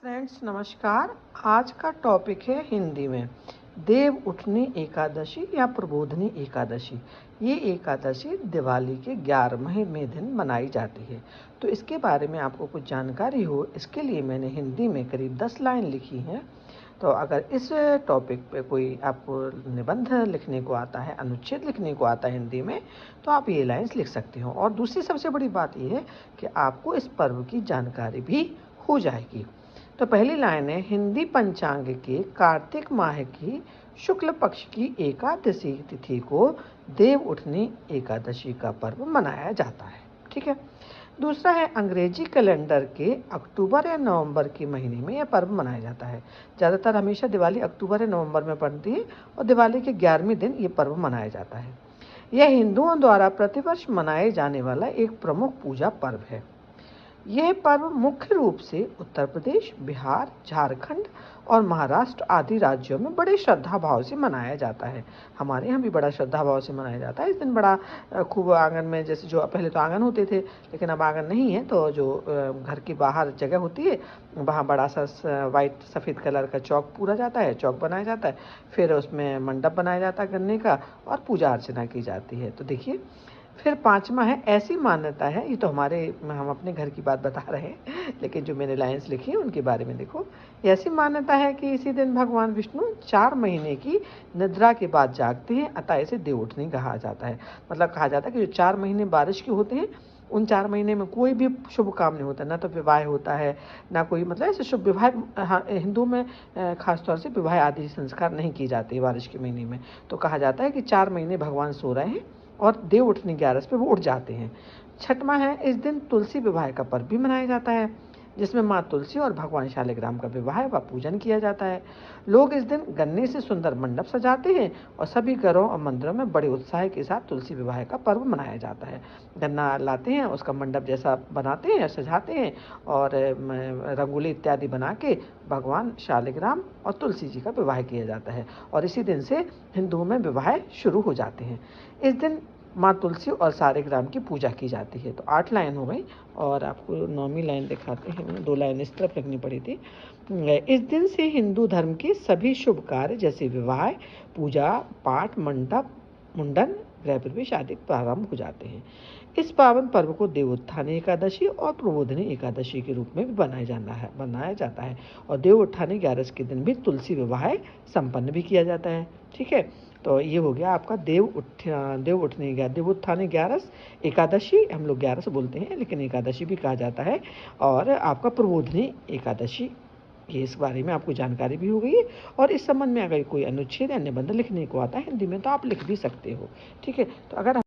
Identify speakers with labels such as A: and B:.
A: Friends नमस्कार। आज का टॉपिक है हिंदी में देव उठनी एकादशी या प्रबोधनी एकादशी। ये एकादशी दिवाली के 11वें दिन मनाई जाती है। तो इसके बारे में आपको कुछ जानकारी हो, इसके लिए मैंने हिंदी में करीब 10 लाइन लिखी हैं। तो अगर इस टॉपिक पे कोई आपको निबंध लिखने को आता है, अनुच्छेद लिखने को आता है हिंदी में, तो आप ये लाइन्स लिख सकते हो। और दूसरी सबसे बड़ी बात ये है कि आपको इस पर्व की जानकारी भी हो जाएगी। तो पहली लाइन है, हिंदी पंचांग के कार्तिक माह की शुक्ल पक्ष की एकादशी तिथि को देव उठनी एकादशी का पर्व मनाया जाता है। ठीक है। दूसरा है, अंग्रेजी कैलेंडर के अक्टूबर या नवंबर के महीने में यह पर्व मनाया जाता है। ज़्यादातर हमेशा दिवाली अक्टूबर या नवंबर में पड़ती है और दिवाली के 11वें दिन ये पर्व मनाया जाता है। यह हिंदुओं द्वारा प्रतिवर्ष मनाए जाने वाला एक प्रमुख पूजा पर्व है। यह पर्व मुख्य रूप से उत्तर प्रदेश, बिहार, झारखंड और महाराष्ट्र आदि राज्यों में बड़े श्रद्धा भाव से मनाया जाता है। हमारे यहाँ भी बड़ा श्रद्धा भाव से मनाया जाता है। इस दिन बड़ा खूब आंगन में, जैसे जो पहले तो आंगन होते थे लेकिन अब आंगन नहीं है, तो जो घर के बाहर जगह होती है वहाँ बड़ा सा वाइट सफ़ेद कलर का चौक पूरा जाता है, चौक बनाया जाता है, फिर उसमें मंडप बनाया जाता है गन्ने का और पूजा अर्चना की जाती है। तो देखिए, फिर 5वां है, ऐसी मान्यता है, ये तो हम अपने घर की बात बता रहे हैं, लेकिन जो मैंने लाइन्स लिखी हैं उनके बारे में देखो। ऐसी मान्यता है कि इसी दिन भगवान विष्णु 4 महीने की निद्रा के बाद जागते हैं, अतः इसे देव उठनी कहा जाता है। मतलब कहा जाता है कि जो 4 महीने बारिश के होते हैं, उन 4 महीने में कोई भी शुभ काम नहीं होता, ना तो विवाह होता है, ना कोई मतलब ऐसे शुभ विवाह। हाँ, हिंदू में खासतौर से विवाह आदि संस्कार नहीं की जाती बारिश के महीने में। तो कहा जाता है कि 4 महीने भगवान सो रहे हैं और देव उठनी 11 पे वो उठ जाते हैं। 6वां है, इस दिन तुलसी विवाह का पर्व भी मनाया जाता है, जिसमें माँ तुलसी और भगवान शालिग्राम का विवाह व पूजन किया जाता है। लोग इस दिन गन्ने से सुंदर मंडप सजाते हैं और सभी घरों और मंदिरों में बड़े उत्साह के साथ तुलसी विवाह का पर्व मनाया जाता है। गन्ना लाते हैं, उसका मंडप जैसा बनाते हैं, सजाते हैं और रंगोली इत्यादि बना के भगवान शालिग्राम और तुलसी जी का विवाह किया जाता है और इसी दिन से हिंदुओं में विवाह शुरू हो जाते हैं। इस दिन माँ तुलसी और सालिग्राम की पूजा की जाती है। तो 8 लाइन हो गई और आपको 9वीं लाइन दिखाते हैं। 2 लाइन इस तरफ लिखनी पड़ी थी। इस दिन से हिंदू धर्म के सभी शुभ कार्य जैसे विवाह, पूजा पाठ, मंडप, मुंडन, गृह प्रवेश आदि प्रारंभ हो जाते हैं। इस पावन पर्व को देवोत्थान एकादशी और प्रबोधनी एकादशी के रूप में भी बनाया जाता है और देवोत्थान 11 के दिन भी तुलसी विवाह संपन्न भी किया जाता है। ठीक है। तो ये हो गया आपका देवोत्थान 11 एकादशी, हम लोग 11 बोलते हैं लेकिन एकादशी भी कहा जाता है, और आपका प्रबोधनी एकादशी। ये इस बारे में आपको जानकारी भी हो गई है। और इस संबंध में अगर कोई अनुच्छेद या निबंध लिखने को आता है हिंदी में, तो आप लिख भी सकते हो। ठीक है। तो अगर